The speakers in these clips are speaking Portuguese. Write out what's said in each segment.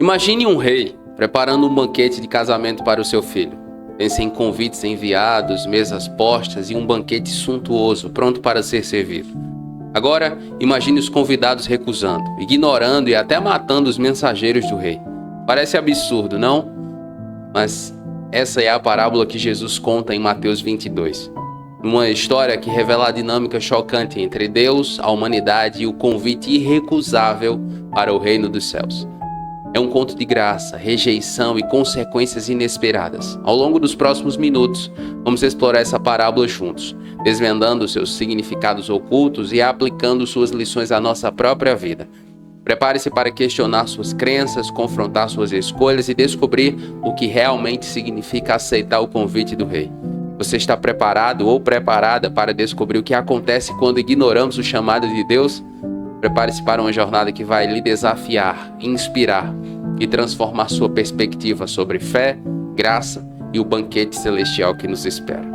Imagine um rei preparando um banquete de casamento para o seu filho. Pense em convites enviados, mesas postas e um banquete suntuoso, pronto para ser servido. Agora, imagine os convidados recusando, ignorando e até matando os mensageiros do rei. Parece absurdo, não? Mas essa é a parábola que Jesus conta em Mateus 22. Uma história que revela a dinâmica chocante entre Deus, a humanidade e o convite irrecusável para o reino dos céus. É um conto de graça, rejeição e consequências inesperadas. Ao longo dos próximos minutos, vamos explorar essa parábola juntos, desvendando seus significados ocultos e aplicando suas lições à nossa própria vida. Prepare-se para questionar suas crenças, confrontar suas escolhas e descobrir o que realmente significa aceitar o convite do rei. Você está preparado ou preparada para descobrir o que acontece quando ignoramos o chamado de Deus? Prepare-se para uma jornada que vai lhe desafiar, inspirar e transformar sua perspectiva sobre fé, graça e o banquete celestial que nos espera.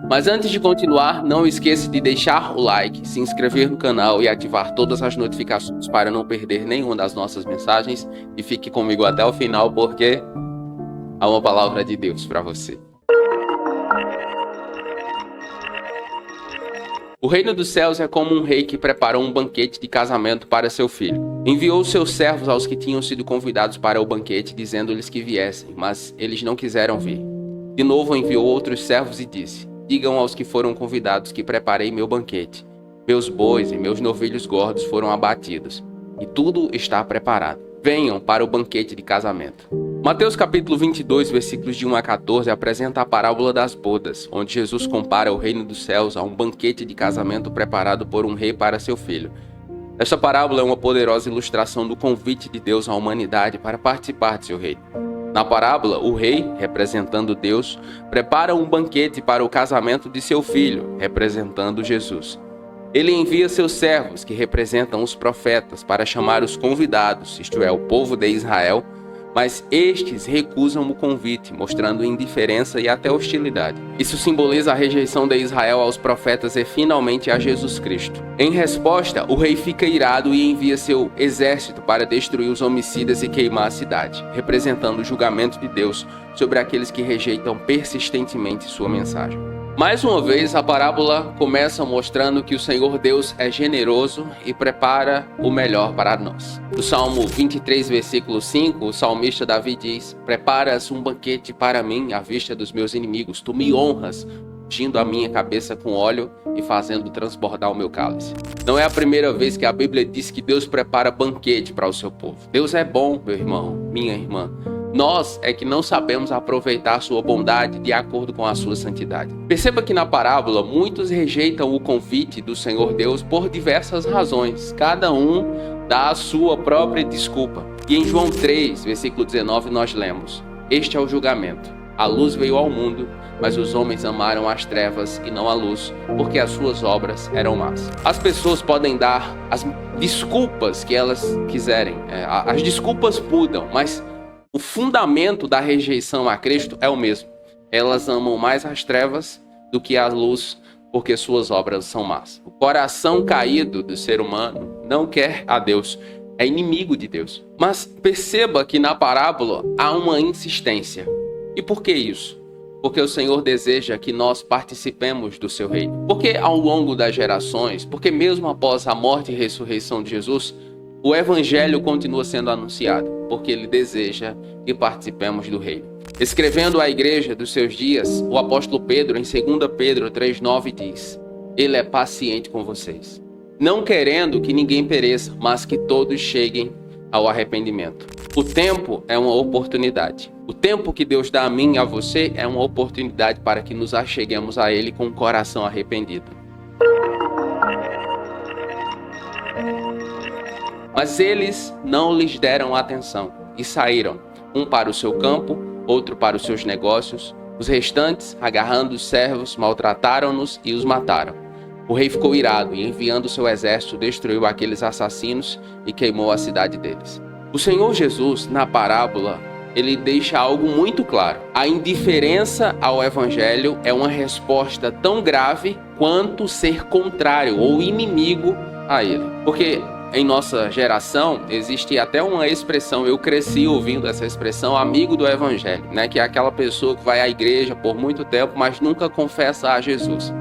Mas antes de continuar, não esqueça de deixar o like, se inscrever no canal e ativar todas as notificações para não perder nenhuma das nossas mensagens. E fique comigo até o final porque há uma palavra de Deus para você. O reino dos céus é como um rei que preparou um banquete de casamento para seu filho. Enviou seus servos aos que tinham sido convidados para o banquete, dizendo-lhes que viessem, mas eles não quiseram vir. De novo enviou outros servos e disse: digam aos que foram convidados que preparei meu banquete. Meus bois e meus novilhos gordos foram abatidos, e tudo está preparado. Venham para o banquete de casamento. Mateus capítulo 22, versículos de 1 a 14, apresenta a parábola das bodas, onde Jesus compara o reino dos céus a um banquete de casamento preparado por um rei para seu filho. Esta parábola é uma poderosa ilustração do convite de Deus à humanidade para participar de seu reino. Na parábola, o rei, representando Deus, prepara um banquete para o casamento de seu filho, representando Jesus. Ele envia seus servos, que representam os profetas, para chamar os convidados, isto é, o povo de Israel, mas estes recusam o convite, mostrando indiferença e até hostilidade. Isso simboliza a rejeição de Israel aos profetas e finalmente a Jesus Cristo. Em resposta, o rei fica irado e envia seu exército para destruir os homicidas e queimar a cidade, representando o julgamento de Deus sobre aqueles que rejeitam persistentemente sua mensagem. Mais uma vez, a parábola começa mostrando que o Senhor Deus é generoso e prepara o melhor para nós. No Salmo 23, versículo 5, o salmista Davi diz: preparas um banquete para mim à vista dos meus inimigos, tu me honras, ungindo a minha cabeça com óleo e fazendo transbordar o meu cálice. Não é a primeira vez que a Bíblia diz que Deus prepara banquete para o seu povo. Deus é bom, meu irmão, minha irmã. Nós é que não sabemos aproveitar sua bondade de acordo com a sua santidade. Perceba que na parábola muitos rejeitam o convite do Senhor Deus por diversas razões. Cada um dá a sua própria desculpa. E em João 3, versículo 19, nós lemos: este é o julgamento. A luz veio ao mundo, mas os homens amaram as trevas e não a luz, porque as suas obras eram más. As pessoas podem dar as desculpas que elas quiserem. As desculpas mudam, mas o fundamento da rejeição a Cristo é o mesmo. Elas amam mais as trevas do que a luz, porque suas obras são más. O coração caído do ser humano não quer a Deus, é inimigo de Deus. Mas perceba que na parábola há uma insistência. E por que isso? Porque o Senhor deseja que nós participemos do seu reino. Porque ao longo das gerações, porque mesmo após a morte e ressurreição de Jesus, o Evangelho continua sendo anunciado, porque ele deseja que participemos do reino. Escrevendo à igreja dos seus dias, o apóstolo Pedro, em 2 Pedro 3,9, diz: ele é paciente com vocês, não querendo que ninguém pereça, mas que todos cheguem ao arrependimento. O tempo é uma oportunidade. O tempo que Deus dá a mim e a você é uma oportunidade para que nos acheguemos a Ele com o coração arrependido. Mas eles não lhes deram atenção e saíram, um para o seu campo, outro para os seus negócios. Os restantes, agarrando os servos, maltrataram-nos e os mataram. O rei ficou irado e, enviando seu exército, destruiu aqueles assassinos e queimou a cidade deles. O Senhor Jesus, na parábola, ele deixa algo muito claro. A indiferença ao Evangelho é uma resposta tão grave quanto ser contrário ou inimigo a ele. Porque em nossa geração, existe até uma expressão, eu cresci ouvindo essa expressão, amigo do evangelho, né? Que é aquela pessoa que vai à igreja por muito tempo, mas nunca confessa a Jesus.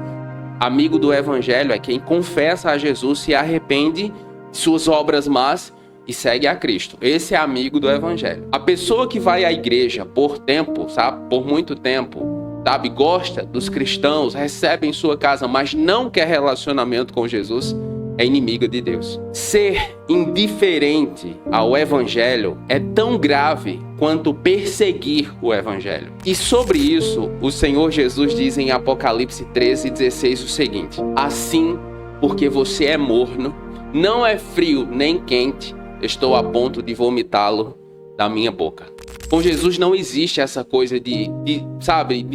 Amigo do evangelho é quem confessa a Jesus, se arrepende de suas obras más e segue a Cristo. Esse é amigo do evangelho. A pessoa que vai à igreja por tempo, sabe? Por muito tempo, sabe? Gosta dos cristãos, recebe em sua casa, mas não quer relacionamento com Jesus, é inimiga de Deus. Ser indiferente ao evangelho é tão grave quanto perseguir o evangelho. E sobre isso, o Senhor Jesus diz em Apocalipse 13:16 o seguinte: assim, porque você é morno, não é frio nem quente, estou a ponto de vomitá-lo da minha boca. Com Jesus não existe essa coisa de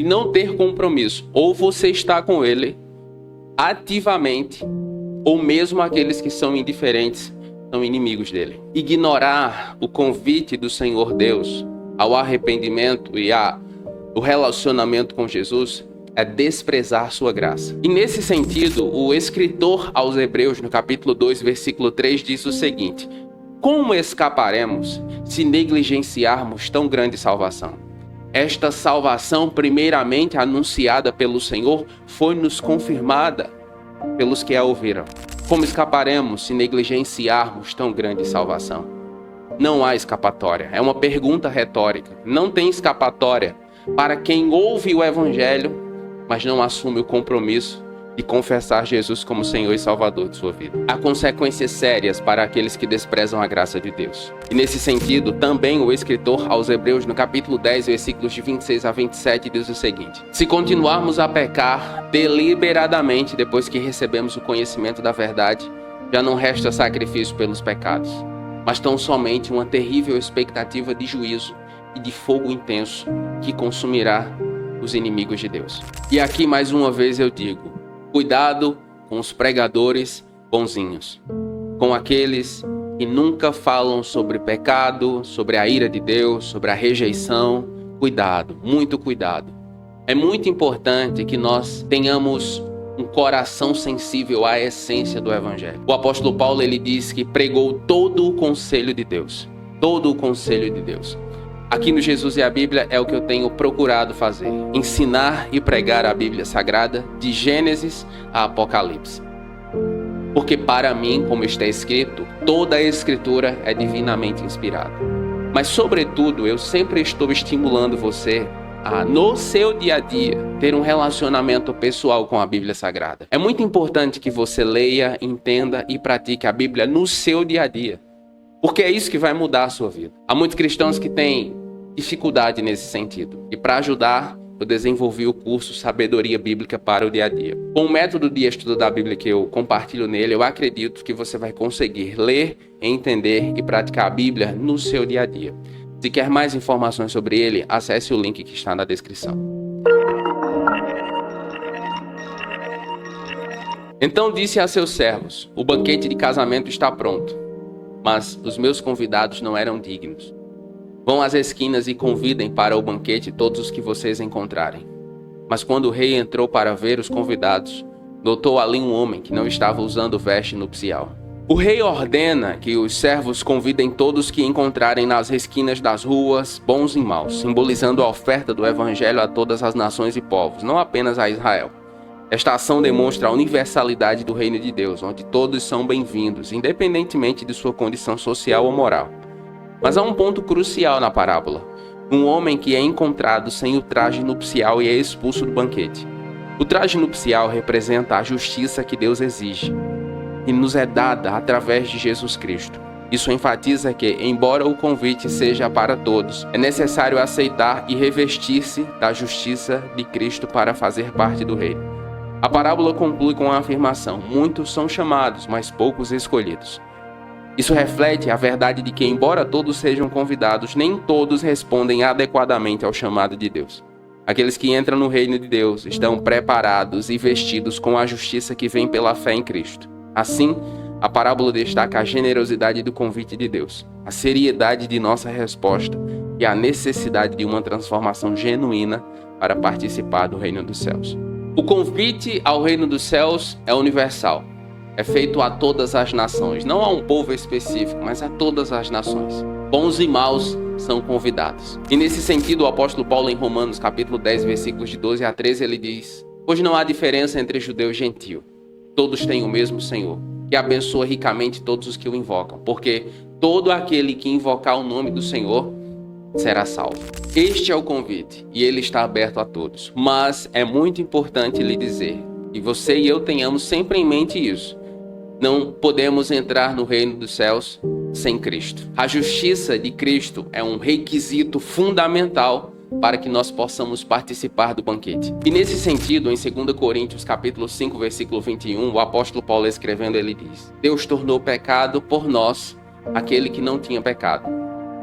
não ter compromisso. Ou você está com ele ativamente, ou mesmo aqueles que são indiferentes são inimigos dele. Ignorar o convite do Senhor Deus ao arrependimento e ao relacionamento com Jesus é desprezar sua graça. E nesse sentido, o escritor aos Hebreus, no capítulo 2, versículo 3, diz o seguinte: como escaparemos se negligenciarmos tão grande salvação? Esta salvação, primeiramente anunciada pelo Senhor, foi-nos confirmada pelos que a ouviram. Como escaparemos se negligenciarmos tão grande salvação? Não há escapatória. É uma pergunta retórica. Não tem escapatória para quem ouve o evangelho, mas não assume o compromisso de confessar Jesus como Senhor e Salvador de sua vida. Há consequências sérias para aqueles que desprezam a graça de Deus. E nesse sentido, também o escritor aos Hebreus, no capítulo 10, versículos de 26 a 27, diz o seguinte: se continuarmos a pecar deliberadamente depois que recebemos o conhecimento da verdade, já não resta sacrifício pelos pecados, mas tão somente uma terrível expectativa de juízo e de fogo intenso que consumirá os inimigos de Deus. E aqui mais uma vez eu digo: cuidado com os pregadores bonzinhos, com aqueles que nunca falam sobre pecado, sobre a ira de Deus, sobre a rejeição. Cuidado, muito cuidado. É muito importante que nós tenhamos um coração sensível à essência do evangelho. O apóstolo Paulo, ele diz que pregou todo o conselho de Deus. Todo o conselho de Deus. Aqui no Jesus e a Bíblia é o que eu tenho procurado fazer: ensinar e pregar a Bíblia Sagrada de Gênesis a Apocalipse. Porque para mim, como está escrito, toda a Escritura é divinamente inspirada. Mas sobretudo, eu sempre estou estimulando você a, no seu dia a dia, ter um relacionamento pessoal com a Bíblia Sagrada. É muito importante que você leia, entenda e pratique a Bíblia no seu dia a dia. Porque é isso que vai mudar a sua vida. Há muitos cristãos que têm dificuldade nesse sentido. E para ajudar, eu desenvolvi o curso Sabedoria Bíblica para o Dia a Dia. Com o método de estudo da Bíblia que eu compartilho nele, eu acredito que você vai conseguir ler, entender e praticar a Bíblia no seu dia a dia. Se quer mais informações sobre ele, acesse o link que está na descrição. Então disse a seus servos: o banquete de casamento está pronto, mas os meus convidados não eram dignos. Vão às esquinas e convidem para o banquete todos os que vocês encontrarem. Mas quando o rei entrou para ver os convidados, notou ali um homem que não estava usando veste nupcial. O rei ordena que os servos convidem todos que encontrarem nas esquinas das ruas, bons e maus, simbolizando a oferta do evangelho a todas as nações e povos, não apenas a Israel. Esta ação demonstra a universalidade do reino de Deus, onde todos são bem-vindos, independentemente de sua condição social ou moral. Mas há um ponto crucial na parábola: um homem que é encontrado sem o traje nupcial e é expulso do banquete. O traje nupcial representa a justiça que Deus exige e nos é dada através de Jesus Cristo. Isso enfatiza que, embora o convite seja para todos, é necessário aceitar e revestir-se da justiça de Cristo para fazer parte do reino. A parábola conclui com a afirmação: muitos são chamados, mas poucos escolhidos. Isso reflete a verdade de que, embora todos sejam convidados, nem todos respondem adequadamente ao chamado de Deus. Aqueles que entram no reino de Deus estão preparados e vestidos com a justiça que vem pela fé em Cristo. Assim, a parábola destaca a generosidade do convite de Deus, a seriedade de nossa resposta e a necessidade de uma transformação genuína para participar do reino dos céus. O convite ao reino dos céus é universal. é feito a todas as nações, não a um povo específico, mas a todas as nações. Bons e maus são convidados. E nesse sentido, o apóstolo Paulo em Romanos, capítulo 10, versículos de 12 a 13, ele diz: pois não há diferença entre judeu e gentio. Todos têm o mesmo Senhor, que abençoa ricamente todos os que o invocam, porque todo aquele que invocar o nome do Senhor será salvo. Este é o convite, e ele está aberto a todos. Mas é muito importante lhe dizer, e você e eu tenhamos sempre em mente isso: não podemos entrar no reino dos céus sem Cristo. A justiça de Cristo é um requisito fundamental para que nós possamos participar do banquete. E nesse sentido, em 2 Coríntios capítulo 5, versículo 21, o apóstolo Paulo escrevendo, ele diz: Deus tornou pecado por nós aquele que não tinha pecado,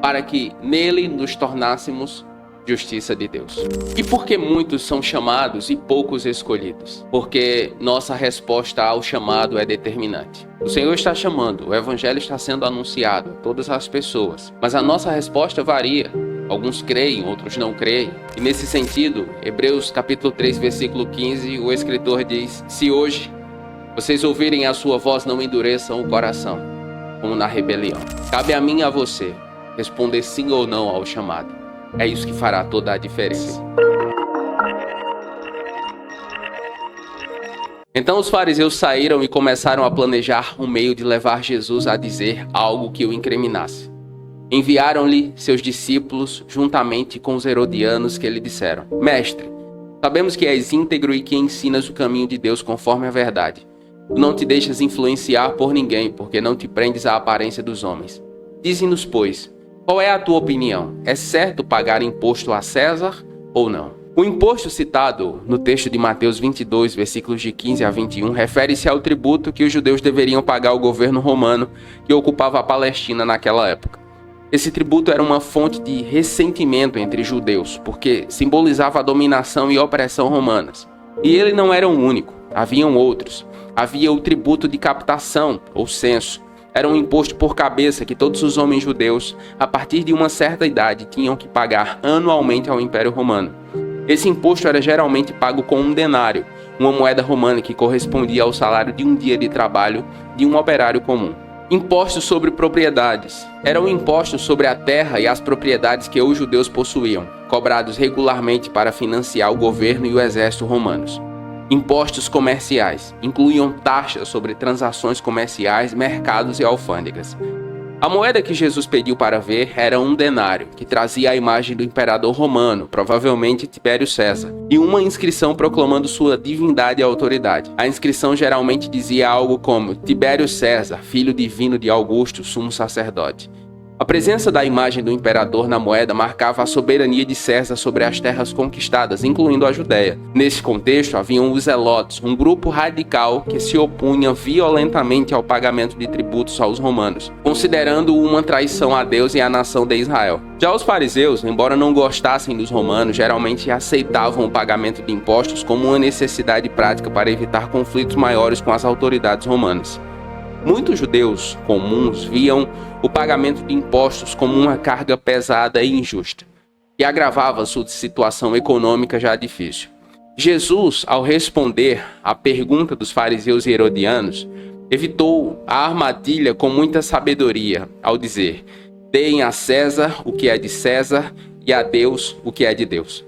para que nele nos tornássemos justiça de Deus. E por que muitos são chamados e poucos escolhidos? Porque nossa resposta ao chamado é determinante. O Senhor está chamando, o evangelho está sendo anunciado a todas as pessoas, mas a nossa resposta varia. Alguns creem, outros não creem. E nesse sentido, Hebreus capítulo 3, versículo 15, o escritor diz: se hoje vocês ouvirem a sua voz, não endureçam o coração, como na rebelião. Cabe a mim e a você responder sim ou não ao chamado. É isso que fará toda a diferença. Então os fariseus saíram e começaram a planejar um meio de levar Jesus a dizer algo que o incriminasse. Enviaram-lhe seus discípulos juntamente com os herodianos, que lhe disseram: Mestre, sabemos que és íntegro e que ensinas o caminho de Deus conforme a verdade. Tu não te deixas influenciar por ninguém, porque não te prendes à aparência dos homens. Dize-nos, pois, qual é a tua opinião? É certo pagar imposto a César ou não? O imposto citado no texto de Mateus 22, versículos de 15 a 21, refere-se ao tributo que os judeus deveriam pagar ao governo romano que ocupava a Palestina naquela época. Esse tributo era uma fonte de ressentimento entre judeus, porque simbolizava a dominação e opressão romanas. E ele não era o único, haviam outros. Havia o tributo de captação, ou censo. Era um imposto por cabeça que todos os homens judeus, a partir de uma certa idade, tinham que pagar anualmente ao Império Romano. Esse imposto era geralmente pago com um denário, uma moeda romana que correspondia ao salário de um dia de trabalho de um operário comum. Impostos sobre propriedades. Era um imposto sobre a terra e as propriedades que os judeus possuíam, cobrados regularmente para financiar o governo e o exército romanos. Impostos comerciais. Incluíam taxas sobre transações comerciais, mercados e alfândegas. A moeda que Jesus pediu para ver era um denário, que trazia a imagem do imperador romano, provavelmente Tibério César, e uma inscrição proclamando sua divindade e autoridade. A inscrição geralmente dizia algo como: Tibério César, filho divino de Augusto, sumo sacerdote. A presença da imagem do imperador na moeda marcava a soberania de César sobre as terras conquistadas, incluindo a Judéia. Nesse contexto, haviam os zelotes, um grupo radical que se opunha violentamente ao pagamento de tributos aos romanos, considerando uma traição a Deus e à nação de Israel. Já os fariseus, embora não gostassem dos romanos, geralmente aceitavam o pagamento de impostos como uma necessidade prática para evitar conflitos maiores com as autoridades romanas. Muitos judeus comuns viam o pagamento de impostos como uma carga pesada e injusta, que agravava sua situação econômica já difícil. Jesus, ao responder à pergunta dos fariseus e herodianos, evitou a armadilha com muita sabedoria, ao dizer: deem a César o que é de César e a Deus o que é de Deus.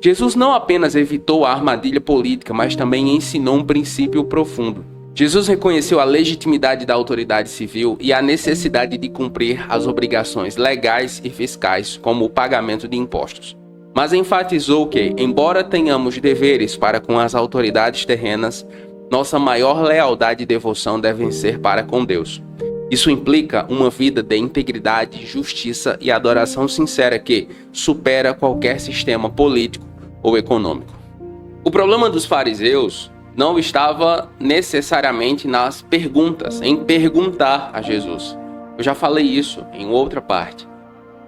Jesus não apenas evitou a armadilha política, mas também ensinou um princípio profundo. Jesus reconheceu a legitimidade da autoridade civil e a necessidade de cumprir as obrigações legais e fiscais, como o pagamento de impostos. Mas enfatizou que, embora tenhamos deveres para com as autoridades terrenas, nossa maior lealdade e devoção devem ser para com Deus. Isso implica uma vida de integridade, justiça e adoração sincera que supera qualquer sistema político ou econômico. O problema dos fariseus não estava necessariamente nas perguntas, em perguntar a Jesus. Eu já falei isso em outra parte.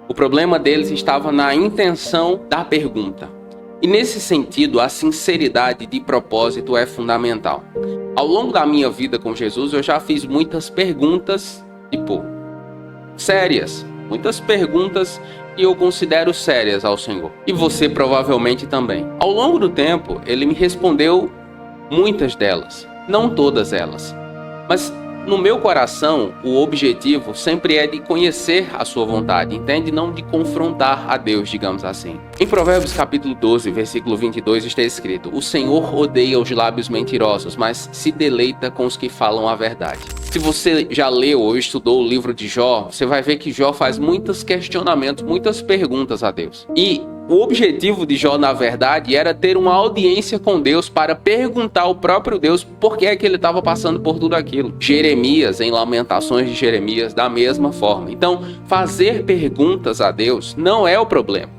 O problema deles estava na intenção da pergunta. E nesse sentido, a sinceridade de propósito é fundamental. Ao longo da minha vida com Jesus, eu já fiz muitas perguntas, sérias. Muitas perguntas que eu considero sérias ao Senhor. E você provavelmente também. Ao longo do tempo, ele me respondeu muitas delas, não todas elas. Mas no meu coração, o objetivo sempre é de conhecer a sua vontade, entende? Não de confrontar a Deus, digamos assim. Em Provérbios capítulo 12, versículo 22 está escrito: o Senhor odeia os lábios mentirosos, mas se deleita com os que falam a verdade. Se você já leu ou estudou o livro de Jó, você vai ver que Jó faz muitos questionamentos, muitas perguntas a Deus. E o objetivo de Jó, na verdade, era ter uma audiência com Deus para perguntar ao próprio Deus por que é que ele estava passando por tudo aquilo. Jeremias, em Lamentações de Jeremias, da mesma forma. Então, fazer perguntas a Deus não é o problema.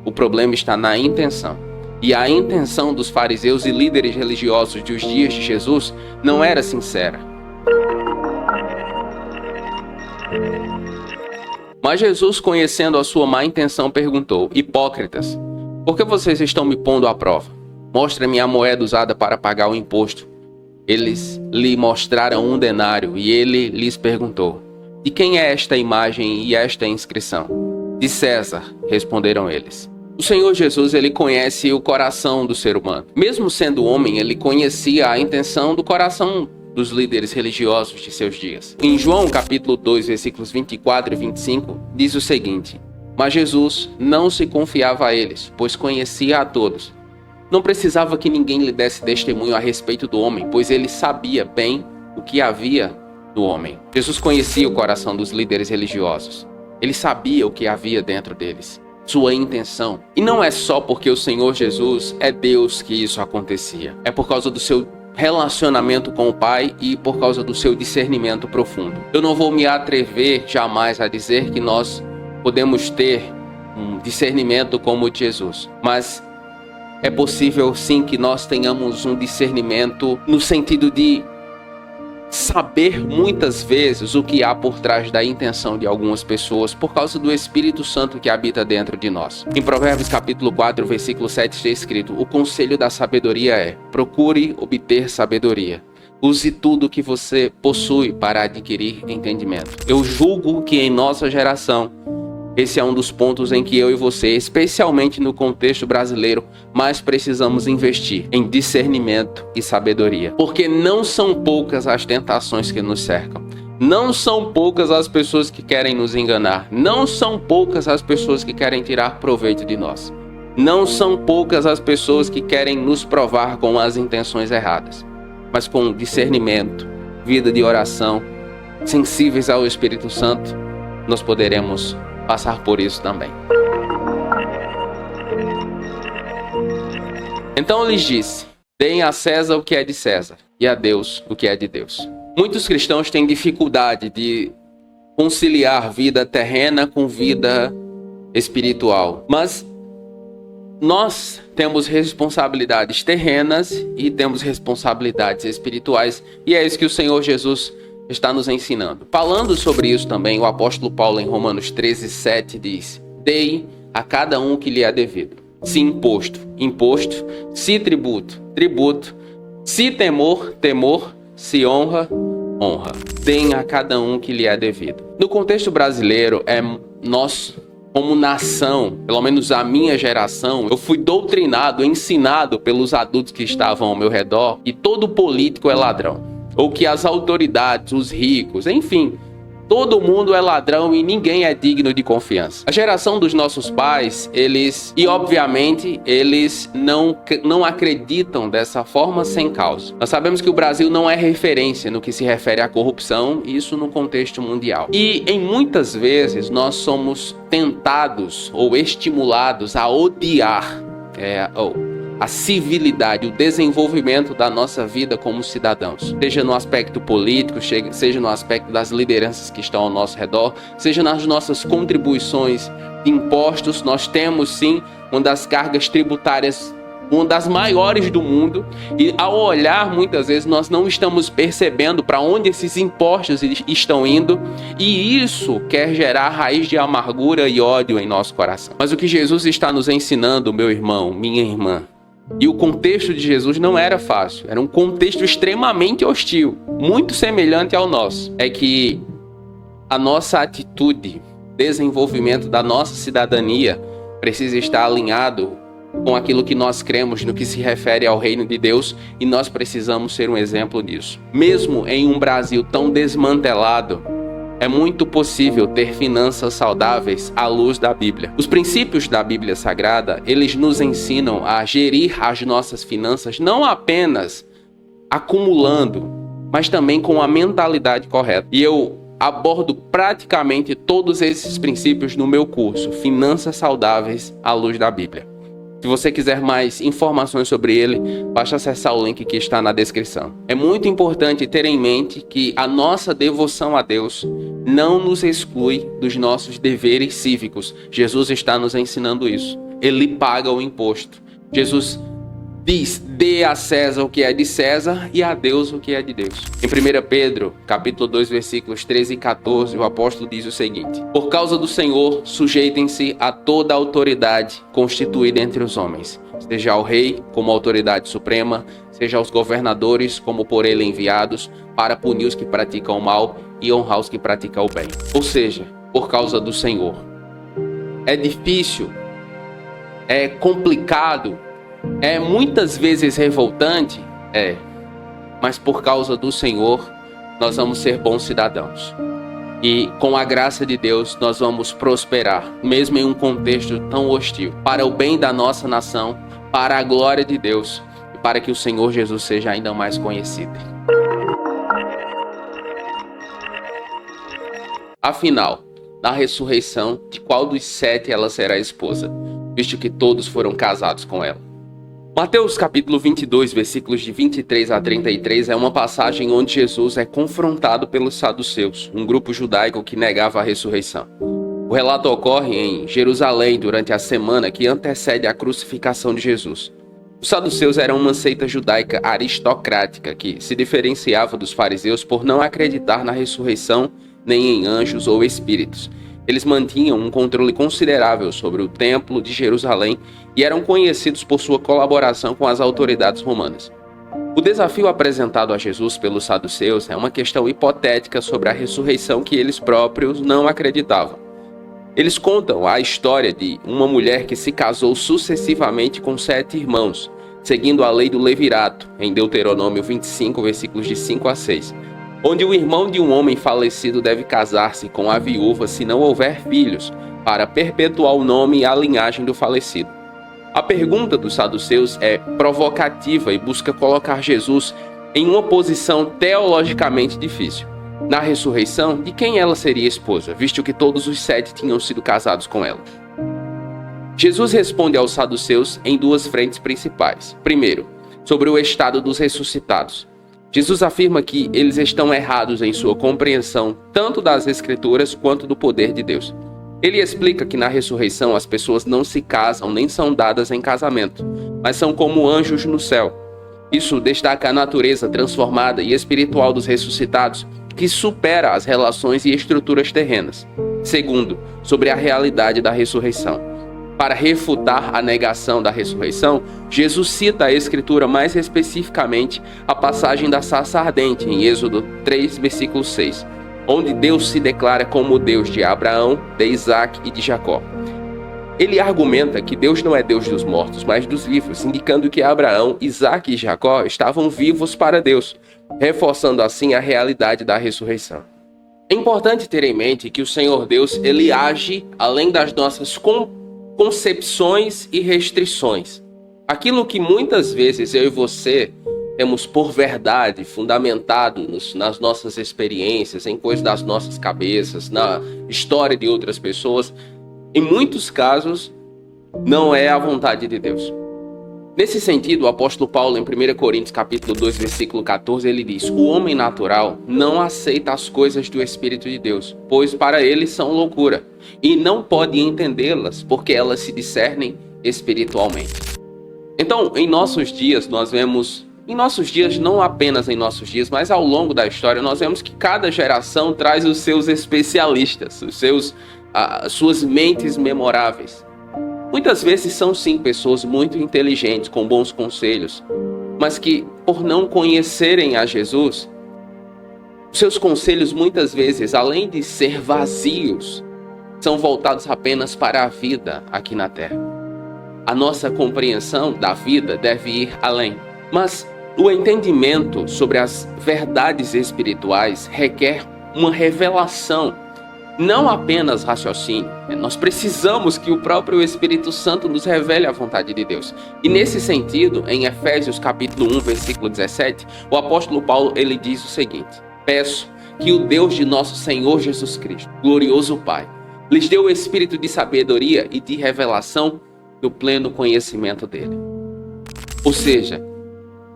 O problema está na intenção. E a intenção dos fariseus e líderes religiosos dos dias de Jesus não era sincera. Mas Jesus, conhecendo a sua má intenção, perguntou: hipócritas, por que vocês estão me pondo à prova? Mostre-me a moeda usada para pagar o imposto. Eles lhe mostraram 1 denário e ele lhes perguntou: de quem é esta imagem e esta inscrição? De César, responderam eles. O Senhor Jesus, ele conhece o coração do ser humano. Mesmo sendo homem, ele conhecia a intenção do coração dos líderes religiosos de seus dias. Em João capítulo 2, versículos 24 e 25, diz o seguinte: mas Jesus não se confiava a eles, pois conhecia a todos. Não precisava que ninguém lhe desse testemunho a respeito do homem, pois ele sabia bem o que havia no homem. Jesus conhecia o coração dos líderes religiosos. Ele sabia o que havia dentro deles, sua intenção. E não é só porque o Senhor Jesus é Deus que isso acontecia. É por causa do seu relacionamento com o Pai e por causa do seu discernimento profundo. Eu não vou me atrever jamais a dizer que nós podemos ter um discernimento como o de Jesus, mas é possível sim que nós tenhamos um discernimento no sentido de saber muitas vezes o que há por trás da intenção de algumas pessoas por causa do Espírito Santo que habita dentro de nós. Em Provérbios capítulo 4, versículo 7 está escrito: o conselho da sabedoria é: procure obter sabedoria. Use tudo que você possui para adquirir entendimento. Eu julgo que em nossa geração esse é um dos pontos em que eu e você, especialmente no contexto brasileiro, mais precisamos investir em discernimento e sabedoria. Porque não são poucas as tentações que nos cercam. Não são poucas as pessoas que querem nos enganar. Não são poucas as pessoas que querem tirar proveito de nós. Não são poucas as pessoas que querem nos provar com as intenções erradas. Mas com discernimento, vida de oração, sensíveis ao Espírito Santo, nós poderemos passar por isso também. Então eu lhes disse: deem a César o que é de César e a Deus o que é de Deus. Muitos cristãos têm dificuldade de conciliar vida terrena com vida espiritual, mas nós temos responsabilidades terrenas e temos responsabilidades espirituais, e é isso que o Senhor Jesus está nos ensinando. Falando sobre isso também, o apóstolo Paulo em Romanos 13:7 diz: dei a cada um que lhe é devido. Se imposto, imposto. Se tributo, tributo. Se temor, temor. Se honra, honra. Deem a cada um que lhe é devido. No contexto brasileiro, nós, como nação, pelo menos a minha geração, eu fui doutrinado, ensinado pelos adultos que estavam ao meu redor, e todo político é ladrão. Ou que as autoridades, os ricos, enfim, todo mundo é ladrão e ninguém é digno de confiança. A geração dos nossos pais, eles não acreditam dessa forma sem causa. Nós sabemos que o Brasil não é referência no que se refere à corrupção, isso no contexto mundial. E em muitas vezes nós somos tentados ou estimulados a odiar a civilidade, o desenvolvimento da nossa vida como cidadãos. Seja no aspecto político, seja no aspecto das lideranças que estão ao nosso redor, seja nas nossas contribuições de impostos. Nós temos sim uma das cargas tributárias, uma das maiores do mundo, e ao olhar muitas vezes nós não estamos percebendo para onde esses impostos estão indo, e isso quer gerar raiz de amargura e ódio em nosso coração. Mas o que Jesus está nos ensinando, meu irmão, minha irmã, e o contexto de Jesus não era fácil, era um contexto extremamente hostil, muito semelhante ao nosso. É que a nossa atitude, desenvolvimento da nossa cidadania precisa estar alinhado com aquilo que nós cremos no que se refere ao reino de Deus, e nós precisamos ser um exemplo disso. Mesmo em um Brasil tão desmantelado, é muito possível ter finanças saudáveis à luz da Bíblia. Os princípios da Bíblia Sagrada, eles nos ensinam a gerir as nossas finanças não apenas acumulando, mas também com a mentalidade correta. E eu abordo praticamente todos esses princípios no meu curso, Finanças Saudáveis à Luz da Bíblia. Se você quiser mais informações sobre ele, basta acessar o link que está na descrição. É muito importante ter em mente que a nossa devoção a Deus não nos exclui dos nossos deveres cívicos. Jesus está nos ensinando isso. Ele paga o imposto. Jesus diz: dê a César o que é de César e a Deus o que é de Deus. Em 1 Pedro, capítulo 2, versículos 13 e 14, o apóstolo diz o seguinte: por causa do Senhor, sujeitem-se a toda a autoridade constituída entre os homens, seja ao rei como autoridade suprema, seja aos governadores como por ele enviados, para punir os que praticam o mal e honrar os que praticam o bem. Ou seja, por causa do Senhor. É difícil, é complicado, é muitas vezes revoltante, mas por causa do Senhor, nós vamos ser bons cidadãos. E com a graça de Deus, nós vamos prosperar, mesmo em um contexto tão hostil, para o bem da nossa nação, para a glória de Deus e para que o Senhor Jesus seja ainda mais conhecido. Afinal, na ressurreição, de qual dos 7 ela será esposa, visto que todos foram casados com ela? Mateus capítulo 22, versículos de 23 a 33 é uma passagem onde Jesus é confrontado pelos saduceus, um grupo judaico que negava a ressurreição. O relato ocorre em Jerusalém durante a semana que antecede a crucificação de Jesus. Os saduceus eram uma seita judaica aristocrática que se diferenciava dos fariseus por não acreditar na ressurreição nem em anjos ou espíritos. Eles mantinham um controle considerável sobre o templo de Jerusalém e eram conhecidos por sua colaboração com as autoridades romanas. O desafio apresentado a Jesus pelos saduceus é uma questão hipotética sobre a ressurreição que eles próprios não acreditavam. Eles contam a história de uma mulher que se casou sucessivamente com 7 irmãos, seguindo a lei do levirato, em Deuteronômio 25, versículos de 5 a 6. Onde o irmão de um homem falecido deve casar-se com a viúva se não houver filhos, para perpetuar o nome e a linhagem do falecido. A pergunta dos saduceus é provocativa e busca colocar Jesus em uma posição teologicamente difícil. Na ressurreição, de quem ela seria esposa, visto que todos os 7 tinham sido casados com ela? Jesus responde aos saduceus em 2 frentes principais. Primeiro, sobre o estado dos ressuscitados. Jesus afirma que eles estão errados em sua compreensão tanto das Escrituras quanto do poder de Deus. Ele explica que na ressurreição as pessoas não se casam nem são dadas em casamento, mas são como anjos no céu. Isso destaca a natureza transformada e espiritual dos ressuscitados, que supera as relações e estruturas terrenas. Segundo, sobre a realidade da ressurreição. Para refutar a negação da ressurreição, Jesus cita a Escritura mais especificamente a passagem da sarça ardente, em Êxodo 3, versículo 6, onde Deus se declara como o Deus de Abraão, de Isaac e de Jacó. Ele argumenta que Deus não é Deus dos mortos, mas dos vivos, indicando que Abraão, Isaac e Jacó estavam vivos para Deus, reforçando assim a realidade da ressurreição. É importante ter em mente que o Senhor Deus, ele age além das nossas concepções e restrições. Aquilo que muitas vezes eu e você temos por verdade, fundamentado nas nossas experiências, em coisas das nossas cabeças, na história de outras pessoas, em muitos casos não é a vontade de Deus. Nesse sentido, o apóstolo Paulo, em 1 Coríntios capítulo 2, versículo 14, ele diz: o homem natural não aceita as coisas do Espírito de Deus, pois para ele são loucura, e não pode entendê-las, porque elas se discernem espiritualmente. Então, em nossos dias, não apenas em nossos dias, mas ao longo da história, nós vemos que cada geração traz os seus especialistas, suas mentes memoráveis. Muitas vezes são sim pessoas muito inteligentes, com bons conselhos, mas que, por não conhecerem a Jesus, seus conselhos muitas vezes, além de ser vazios, são voltados apenas para a vida aqui na terra. a nossa compreensão da vida deve ir além. Mas o entendimento sobre as verdades espirituais requer uma revelação, não apenas raciocínio. Nós precisamos que o próprio Espírito Santo nos revele a vontade de Deus. E nesse sentido, em Efésios capítulo 1, versículo 17, o apóstolo Paulo ele diz o seguinte: peço que o Deus de nosso Senhor Jesus Cristo, glorioso Pai, lhes dê o espírito de sabedoria e de revelação do pleno conhecimento dele. Ou seja,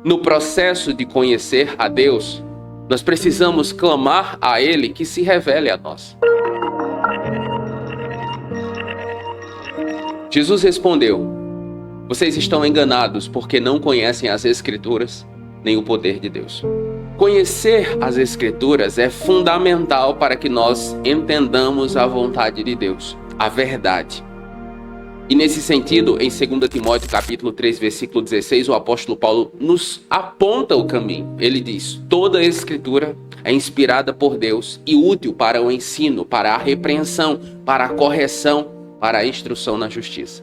no processo de conhecer a Deus, nós precisamos clamar a Ele que se revele a nós. Jesus respondeu: vocês estão enganados porque não conhecem as Escrituras nem o poder de Deus. Conhecer as Escrituras é fundamental para que nós entendamos a vontade de Deus, a verdade. E nesse sentido, em 2 Timóteo capítulo 3, versículo 16, o apóstolo Paulo nos aponta o caminho. Ele diz: toda a Escritura é inspirada por Deus e útil para o ensino, para a repreensão, para a correção, para a instrução na justiça.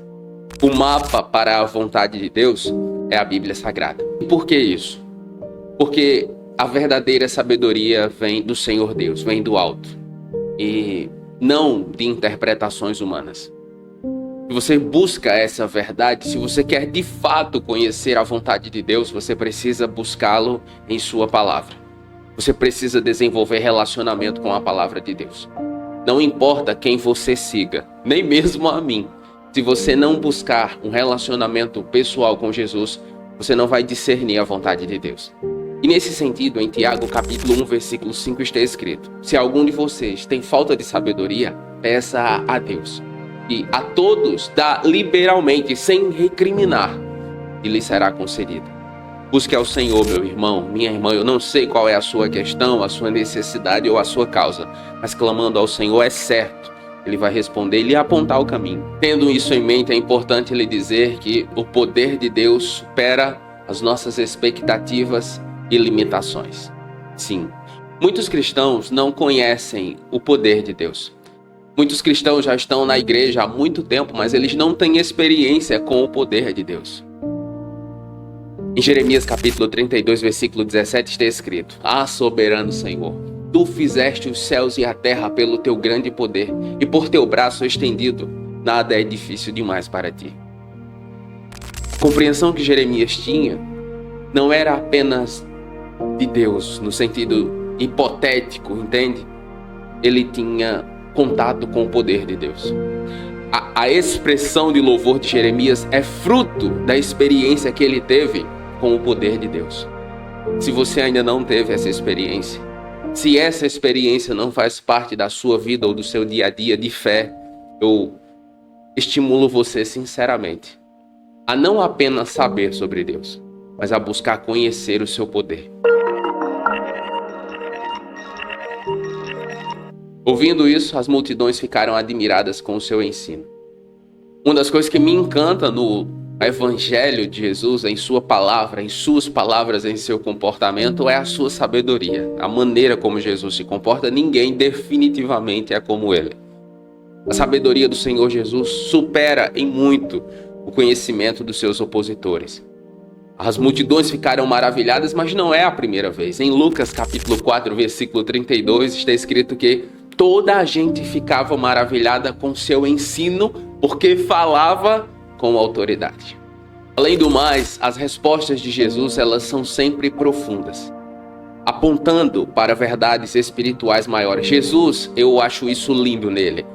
O mapa para a vontade de Deus é a Bíblia Sagrada. E por que isso? Porque a verdadeira sabedoria vem do Senhor Deus, vem do alto, e não de interpretações humanas. Se você busca essa verdade, se você quer de fato conhecer a vontade de Deus, você precisa buscá-lo em sua palavra. Você precisa desenvolver relacionamento com a palavra de Deus. Não importa quem você siga, nem mesmo a mim. Se você não buscar um relacionamento pessoal com Jesus, você não vai discernir a vontade de Deus. E nesse sentido, em Tiago capítulo 1, versículo 5 está escrito: se algum de vocês tem falta de sabedoria, peça a Deus, e a todos dá liberalmente, sem recriminar, e lhe será concedida. Busque ao Senhor, meu irmão, minha irmã. Eu não sei qual é a sua questão, a sua necessidade ou a sua causa, mas clamando ao Senhor é certo, Ele vai responder e lhe apontar o caminho. Tendo isso em mente, é importante lhe dizer que o poder de Deus supera as nossas expectativas e limitações. Sim, muitos cristãos não conhecem o poder de Deus. Muitos cristãos já estão na igreja há muito tempo, mas eles não têm experiência com o poder de Deus. Em Jeremias capítulo 32, versículo 17 está escrito: ah, soberano Senhor, tu fizeste os céus e a terra pelo teu grande poder, e por teu braço estendido, nada é difícil demais para ti. A compreensão que Jeremias tinha não era apenas de Deus, no sentido hipotético, entende? Ele tinha contato com o poder de Deus. A expressão de louvor de Jeremias é fruto da experiência que ele teve com o poder de Deus. Se você ainda não teve essa experiência, se essa experiência não faz parte da sua vida ou do seu dia a dia de fé, eu estimulo você sinceramente a não apenas saber sobre Deus, mas a buscar conhecer o seu poder. Ouvindo isso, as multidões ficaram admiradas com o seu ensino. Uma das coisas que me encanta no Evangelho de Jesus, em sua palavra, em suas palavras, em seu comportamento, é a sua sabedoria. A maneira como Jesus se comporta, ninguém definitivamente é como ele. A sabedoria do Senhor Jesus supera em muito o conhecimento dos seus opositores. As multidões ficaram maravilhadas, mas não é a primeira vez. Em Lucas capítulo 4, versículo 32, está escrito que toda a gente ficava maravilhada com seu ensino, porque falava com autoridade. Além do mais, as respostas de Jesus, elas são sempre profundas, apontando para verdades espirituais maiores. Jesus, eu acho isso lindo nele.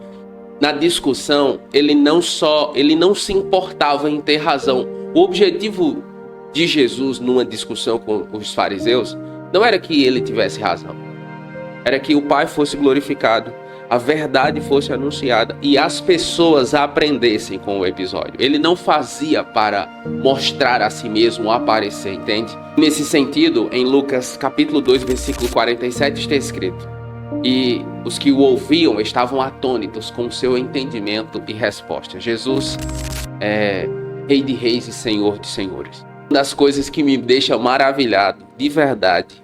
Na discussão, ele não se importava em ter razão. O objetivo de Jesus numa discussão com os fariseus não era que ele tivesse razão. Era que o Pai fosse glorificado, a verdade fosse anunciada e as pessoas aprendessem com o episódio. Ele não fazia para mostrar a si mesmo, aparecer, entende? Nesse sentido, em Lucas capítulo 2, versículo 47 está escrito: e os que o ouviam estavam atônitos com o seu entendimento e resposta. Jesus é Rei de Reis e Senhor de Senhores. Uma das coisas que me deixa maravilhado, de verdade,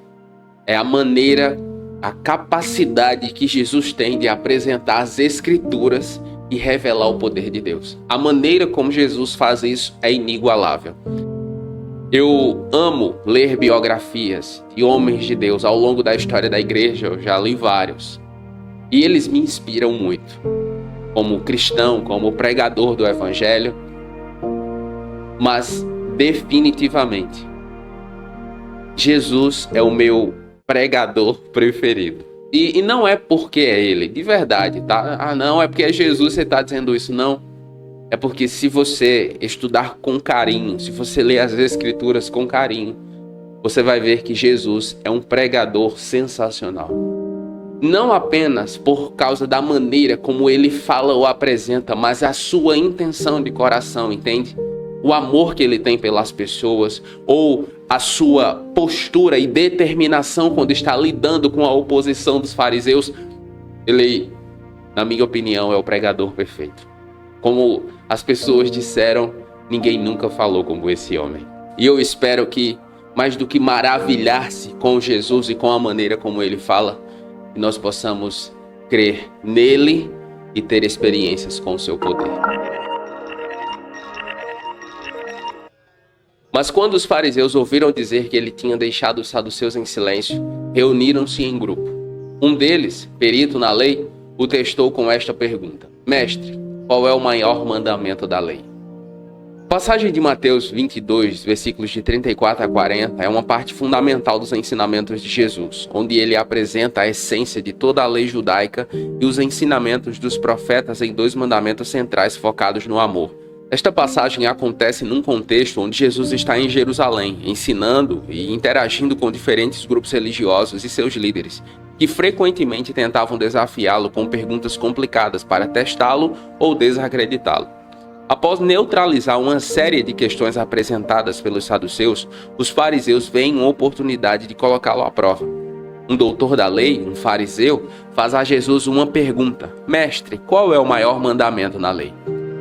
é a maneira, a capacidade que Jesus tem de apresentar as Escrituras e revelar o poder de Deus. A maneira como Jesus faz isso é inigualável. Eu amo ler biografias de homens de Deus ao longo da história da igreja, eu já li vários. E eles me inspiram muito, como cristão, como pregador do evangelho, mas definitivamente, Jesus é o meu pregador preferido. E não é porque é ele, de verdade, tá? Ah, não, é porque é Jesus você está dizendo isso, não. É porque se você estudar com carinho, se você ler as Escrituras com carinho, você vai ver que Jesus é um pregador sensacional. Não apenas por causa da maneira como ele fala ou apresenta, mas a sua intenção de coração, entende? O amor que ele tem pelas pessoas, ou a sua postura e determinação quando está lidando com a oposição dos fariseus. Ele, na minha opinião, é o pregador perfeito. Como as pessoas disseram, ninguém nunca falou como esse homem. E eu espero que, mais do que maravilhar-se com Jesus e com a maneira como ele fala, que nós possamos crer nele e ter experiências com o seu poder. Mas quando os fariseus ouviram dizer que ele tinha deixado os saduceus em silêncio, reuniram-se em grupo. Um deles, perito na lei, o testou com esta pergunta: Mestre, qual é o maior mandamento da lei? A passagem de Mateus 22, versículos de 34 a 40, é uma parte fundamental dos ensinamentos de Jesus, onde ele apresenta a essência de toda a lei judaica e os ensinamentos dos profetas em 2 mandamentos centrais focados no amor. Esta passagem acontece num contexto onde Jesus está em Jerusalém, ensinando e interagindo com diferentes grupos religiosos e seus líderes, que frequentemente tentavam desafiá-lo com perguntas complicadas para testá-lo ou desacreditá-lo. Após neutralizar uma série de questões apresentadas pelos saduceus, os fariseus veem uma oportunidade de colocá-lo à prova. Um doutor da lei, um fariseu, faz a Jesus uma pergunta: Mestre, qual é o maior mandamento na lei?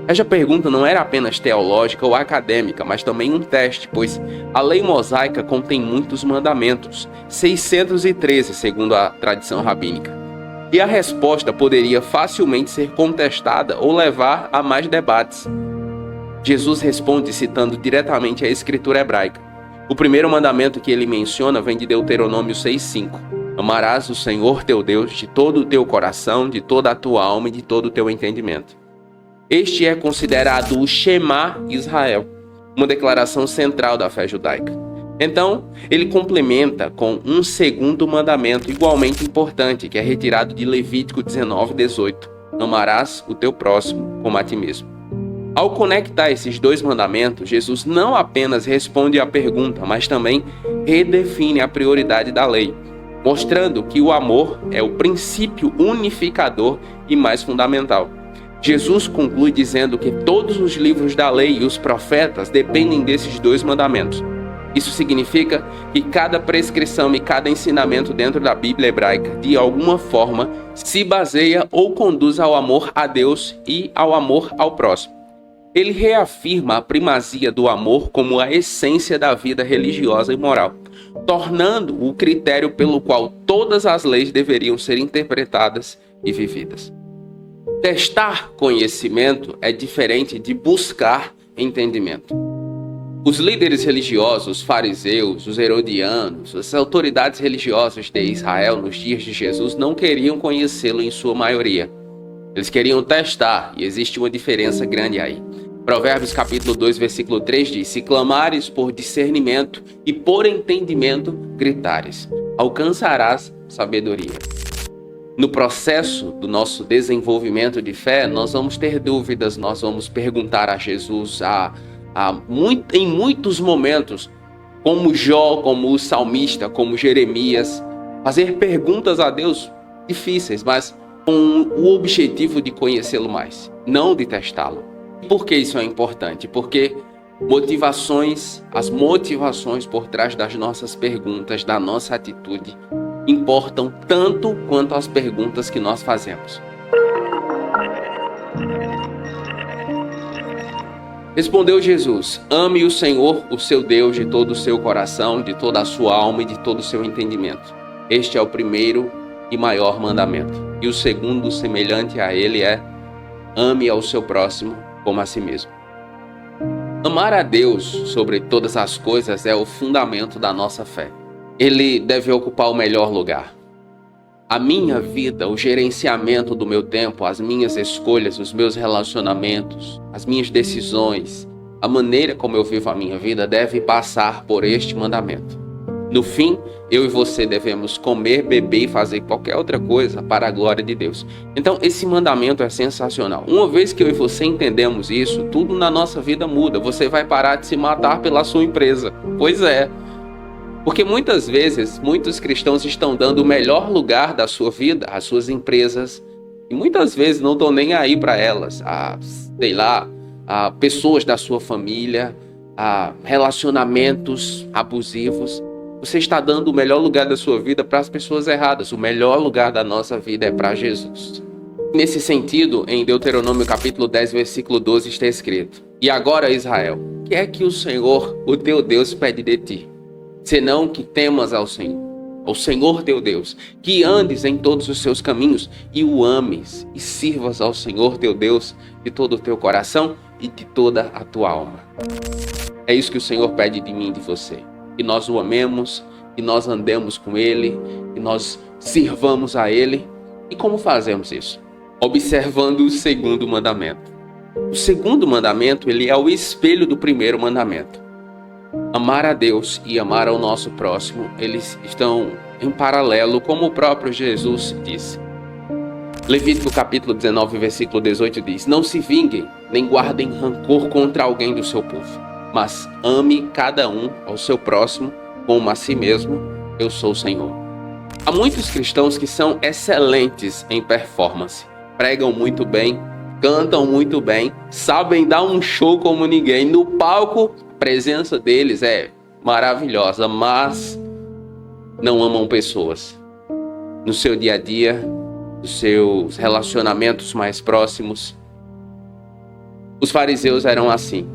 Esta pergunta não era apenas teológica ou acadêmica, mas também um teste, pois a lei mosaica contém muitos mandamentos, 613 segundo a tradição rabínica. E a resposta poderia facilmente ser contestada ou levar a mais debates. Jesus responde citando diretamente a escritura hebraica. O primeiro mandamento que ele menciona vem de Deuteronômio 6:5. Amarás o Senhor teu Deus de todo o teu coração, de toda a tua alma e de todo o teu entendimento. Este é considerado o Shema Israel, uma declaração central da fé judaica. Então, ele complementa com um segundo mandamento igualmente importante, que é retirado de Levítico 19:18. Amarás o teu próximo como a ti mesmo. Ao conectar esses 2 mandamentos, Jesus não apenas responde à pergunta, mas também redefine a prioridade da lei, mostrando que o amor é o princípio unificador e mais fundamental. Jesus conclui dizendo que todos os livros da lei e os profetas dependem desses 2 mandamentos. Isso significa que cada prescrição e cada ensinamento dentro da Bíblia hebraica, de alguma forma, se baseia ou conduz ao amor a Deus e ao amor ao próximo. Ele reafirma a primazia do amor como a essência da vida religiosa e moral, tornando o critério pelo qual todas as leis deveriam ser interpretadas e vividas. Testar conhecimento é diferente de buscar entendimento. Os líderes religiosos, os fariseus, os herodianos, as autoridades religiosas de Israel nos dias de Jesus não queriam conhecê-lo em sua maioria. Eles queriam testar, e existe uma diferença grande aí. Provérbios capítulo 2, versículo 3 diz: Se clamares por discernimento e por entendimento gritares, alcançarás sabedoria. No processo do nosso desenvolvimento de fé, nós vamos ter dúvidas, nós vamos perguntar a Jesus em muitos momentos, como Jó, como o salmista, como Jeremias, fazer perguntas a Deus difíceis, mas com o objetivo de conhecê-lo mais, não de testá-lo. Por que isso é importante? Porque as motivações por trás das nossas perguntas, da nossa atitude, importam tanto quanto as perguntas que nós fazemos. Respondeu Jesus: Ame o Senhor, o seu Deus, de todo o seu coração, de toda a sua alma e de todo o seu entendimento. Este é o primeiro e maior mandamento. E o segundo, semelhante a ele, é: ame ao seu próximo como a si mesmo. Amar a Deus sobre todas as coisas é o fundamento da nossa fé. Ele deve ocupar o melhor lugar. A minha vida, o gerenciamento do meu tempo, as minhas escolhas, os meus relacionamentos, as minhas decisões, a maneira como eu vivo a minha vida deve passar por este mandamento. No fim, eu e você devemos comer, beber e fazer qualquer outra coisa para a glória de Deus. Então, esse mandamento é sensacional. Uma vez que eu e você entendemos isso, tudo na nossa vida muda. Você vai parar de se matar pela sua empresa. Pois é. Porque muitas vezes, muitos cristãos estão dando o melhor lugar da sua vida às suas empresas. E muitas vezes não estão nem aí para elas. A pessoas da sua família, a relacionamentos abusivos. Você está dando o melhor lugar da sua vida para as pessoas erradas. O melhor lugar da nossa vida é para Jesus. Nesse sentido, em Deuteronômio capítulo 10, versículo 12, está escrito: E agora, Israel, o que é que o Senhor, o teu Deus, pede de ti? Senão que temas ao Senhor teu Deus, que andes em todos os seus caminhos e o ames e sirvas ao Senhor teu Deus de todo o teu coração e de toda a tua alma. É isso que o Senhor pede de mim e de você. Que nós o amemos, que nós andemos com Ele, que nós sirvamos a Ele. E como fazemos isso? Observando o segundo mandamento. O segundo mandamento, ele é o espelho do primeiro mandamento. Amar a Deus e amar ao nosso próximo, eles estão em paralelo, como o próprio Jesus disse. Levítico capítulo 19, versículo 18 diz: Não se vinguem, nem guardem rancor contra alguém do seu povo, mas ame cada um ao seu próximo como a si mesmo. Eu sou o Senhor. Há muitos cristãos que são excelentes em performance. Pregam muito bem, cantam muito bem, sabem dar um show como ninguém. No palco, a presença deles é maravilhosa, mas não amam pessoas. No seu dia a dia, nos seus relacionamentos mais próximos. Os fariseus eram assim.